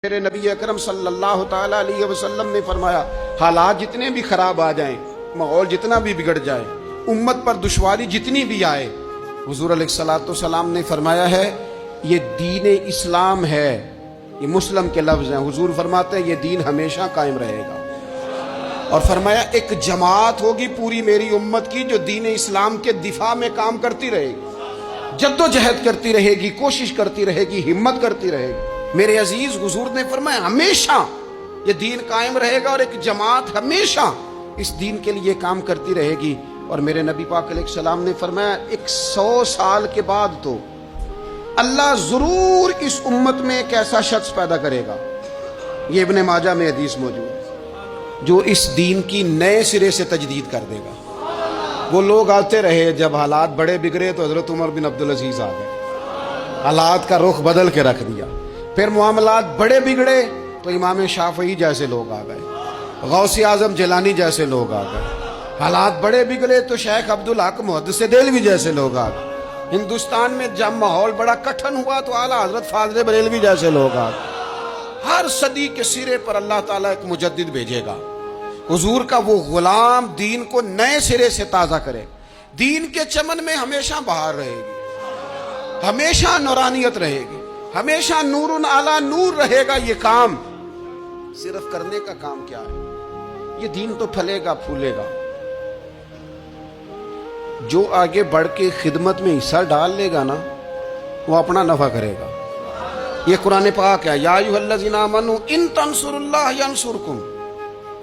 میرے نبی اکرم صلی اللہ تعالی علیہ وسلم نے فرمایا حالات جتنے بھی خراب آ جائیں، ماحول جتنا بھی بگڑ جائے، امت پر دشواری جتنی بھی آئے، حضور علیہ الصلوۃ والسلام نے فرمایا ہے یہ دین اسلام ہے۔ یہ مسلم کے لفظ ہیں، حضور فرماتے ہیں یہ دین ہمیشہ قائم رہے گا، اور فرمایا ایک جماعت ہوگی پوری میری امت کی جو دین اسلام کے دفاع میں کام کرتی رہے گی، جدوجہد کرتی رہے گی، کوشش کرتی رہے گی، ہمت کرتی رہے گی۔ میرے عزیز حضور نے فرمایا ہمیشہ یہ دین قائم رہے گا، اور ایک جماعت ہمیشہ اس دین کے لیے کام کرتی رہے گی۔ اور میرے نبی پاک علیہ السلام نے فرمایا 100 سال کے بعد تو اللہ ضرور اس امت میں ایک ایسا شخص پیدا کرے گا، یہ ابن ماجہ میں حدیث موجود ہے، جو اس دین کی نئے سرے سے تجدید کر دے گا۔ وہ لوگ آتے رہے، جب حالات بڑے بگڑے تو حضرت عمر بن عبدالعزیز آ گئے، حالات کا رخ بدل کے رکھ دیا۔ پھر معاملات بڑے بگڑے تو امام شافعی جیسے لوگ آ گئے، غوث اعظم جیلانی جیسے لوگ آ گئے۔ حالات بڑے بگڑے تو شیخ عبدالحق محدث دہلوی جیسے لوگ آ گئے۔ ہندوستان میں جب ماحول بڑا کٹھن ہوا تو اعلیٰ حضرت فاضل بریلوی جیسے لوگ آ گئے۔ ہر صدی کے سرے پر اللہ تعالیٰ ایک مجدد بھیجے گا، حضور کا وہ غلام دین کو نئے سرے سے تازہ کرے۔ دین کے چمن میں ہمیشہ بہار رہے گی، ہمیشہ نورانیت رہے گی، ہمیشہ نور اعلیٰ نور رہے گا۔ یہ کام صرف کرنے کا کام کیا ہے؟ یہ دین تو پھلے گا، پھولے گا۔ جو آگے بڑھ کے خدمت میں حصہ ڈال لے گا نا، وہ اپنا نفع کرے گا۔ یہ قرآن پاک ہے، یا ایھا الذین آمنوا ان تنصروا اللہ ینصرکم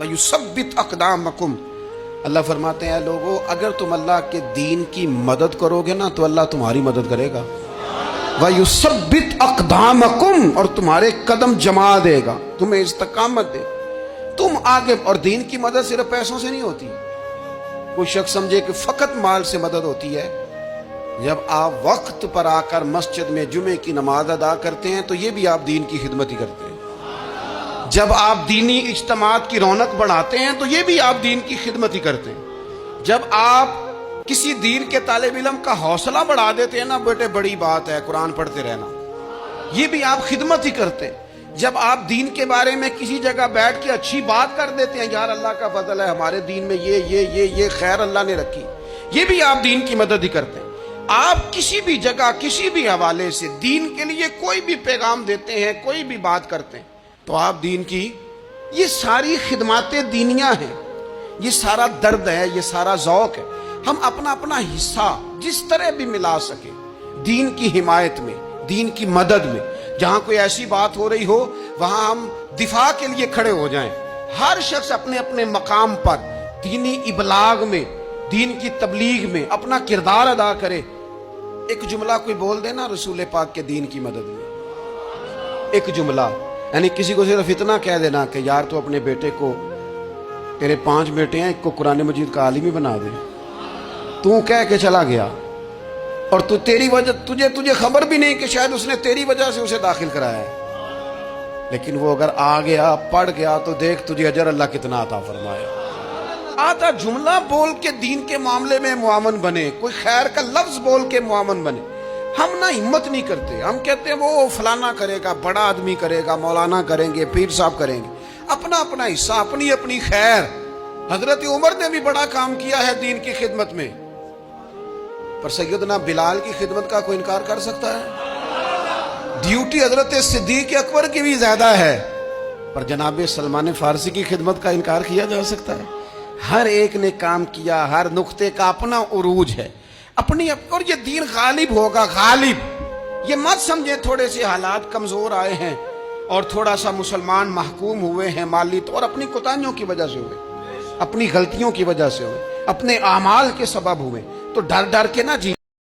ویثبت اقدامکم۔ اللہ فرماتے ہیں اے لوگو، اگر تم اللہ کے دین کی مدد کرو گے نا تو اللہ تمہاری مدد کرے گا، وَيُثَبِّتْ أَقْدَامَكُمْ، اور تمہارے قدم جما دے گا، تمہیں استقامت دے۔ تم آگے، اور دین کی مدد صرف پیسوں سے نہیں ہوتی۔ کوئی شخص سمجھے کہ فقط مال سے مدد ہوتی ہے۔ جب آپ وقت پر آ کر مسجد میں جمعے کی نماز ادا کرتے ہیں تو یہ بھی آپ دین کی خدمت ہی کرتے ہیں۔ جب آپ دینی اجتماعات کی رونق بڑھاتے ہیں تو یہ بھی آپ دین کی خدمت ہی کرتے ہیں۔ جب آپ کسی دین کے طالب علم کا حوصلہ بڑھا دیتے ہیں نا، بیٹے بڑی بات ہے قرآن پڑھتے رہنا، یہ بھی آپ خدمت ہی کرتے ہیں۔ جب آپ دین کے بارے میں کسی جگہ بیٹھ کے اچھی بات کر دیتے ہیں، یار اللہ کا فضل ہے ہمارے دین میں یہ خیر اللہ نے رکھی، یہ بھی آپ دین کی مدد ہی کرتے ہیں۔ آپ کسی بھی جگہ کسی بھی حوالے سے دین کے لیے کوئی بھی پیغام دیتے ہیں، کوئی بھی بات کرتے ہیں، تو آپ دین کی یہ ساری خدمات دینیاں ہیں، یہ سارا درد ہے، یہ سارا ذوق ہے۔ ہم اپنا اپنا حصہ جس طرح بھی ملا سکے دین کی حمایت میں، دین کی مدد میں۔ جہاں کوئی ایسی بات ہو رہی ہو وہاں ہم دفاع کے لیے کھڑے ہو جائیں۔ ہر شخص اپنے اپنے مقام پر دینی ابلاغ میں، دین کی تبلیغ میں اپنا کردار ادا کرے۔ ایک جملہ کوئی بول دینا رسول پاک کے دین کی مدد میں، ایک جملہ، یعنی کسی کو صرف اتنا کہہ دینا کہ یار تو اپنے بیٹے کو، تیرے 5 بیٹے ہیں، ایک کو قرآن مجید کا عالم ہی بنا دے۔ تو کہہ کے چلا گیا، اور تو تیری وجہ تجھے خبر بھی نہیں کہ شاید اس نے تیری وجہ سے اسے داخل کرایا ہے، لیکن وہ اگر آ گیا، پڑھ گیا، تو دیکھ تجھے اجر اللہ کتنا عطا فرمایا۔ آدھا جملہ بول کے دین کے معاملے میں معاون بنے، کوئی خیر کا لفظ بول کے معاون بنے۔ ہم نہ ہمت نہیں کرتے، ہم کہتے ہیں وہ فلانا کرے گا، بڑا آدمی کرے گا، مولانا کریں گے، پیر صاحب کریں گے۔ اپنا اپنا حصہ، اپنی اپنی خیر۔ حضرت عمر نے بھی بڑا کام کیا ہے دین کی خدمت میں، پر سیدنا بلال کی خدمت کا کوئی انکار کر سکتا ہے؟ ڈیوٹی حضرت صدیق اکبر کی بھی زیادہ ہے، پر جناب سلمان فارسی کی خدمت کا انکار کیا جا سکتا ہے؟ ہر ایک نے کام کیا، ہر نقطے کا اپنا عروج ہے، اپنی، اور یہ دین غالب ہوگا، غالب۔ یہ مت سمجھے تھوڑے سے حالات کمزور آئے ہیں اور تھوڑا سا مسلمان محکوم ہوئے ہیں مالی طور، اپنی کوتاہیوں کی وجہ سے ہوئے، اپنی غلطیوں کی وجہ سے ہوئے، اپنے اعمال کے سبب ہوئے، تو ڈر ڈر کے نہ جی۔